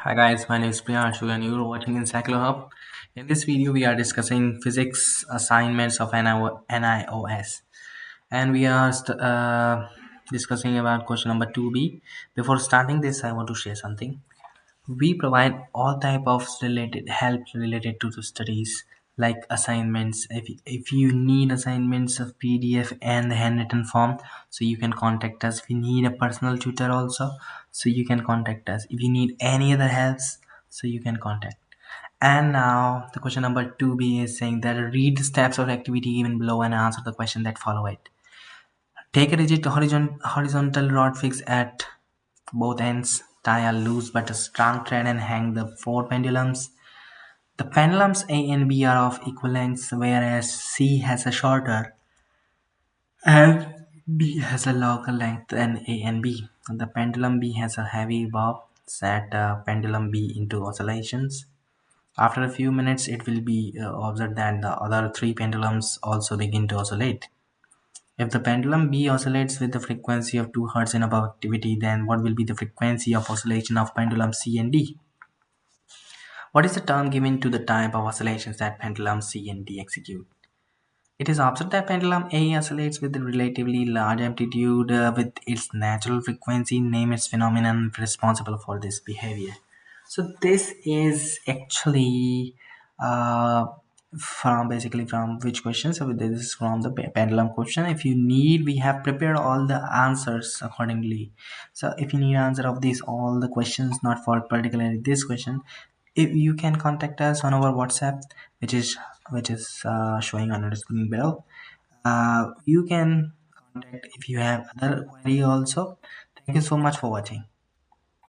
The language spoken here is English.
Hi guys, my name is Priyanshu and you're watching Encyclohub. In this video, we are discussing physics assignments of NIOS, and we are discussing about question number 2b. Before starting this, I want to share something. We provide all type of related help related to the studies like assignments. If you need assignments of PDF and handwritten form, so you can contact us. If you need a personal tutor also, so you can contact us. If you need any other helps, so you can contact. And now the question number 2b is saying that read the steps of activity given below and answer the question that follow it. Take a rigid horizontal rod fixed at both ends. Tie a loose but a strong thread and hang the four pendulums. The pendulums A and B are of equal lengths, whereas C has a shorter and B has a longer length than A and B. The pendulum B has a heavy bob. Set pendulum B into oscillations. After a few minutes, it will be observed that the other three pendulums also begin to oscillate. If the pendulum B oscillates with the frequency of 2 Hz in above activity, then what will be the frequency of oscillation of pendulum C and D? What is the term given to the type of oscillations that pendulum C and D execute? It is observed that pendulum A oscillates with a relatively large amplitude with its natural frequency. Name its phenomenon responsible for this behavior. So this is actually uh, from basically from which question? So this is from the pendulum question. If you need, we have prepared all the answers accordingly. So if you need answer of these all the questions, not for particularly this question, if you can contact us on our WhatsApp, which is showing on the screen below. You can contact if you have other query also. Thank you so much for watching.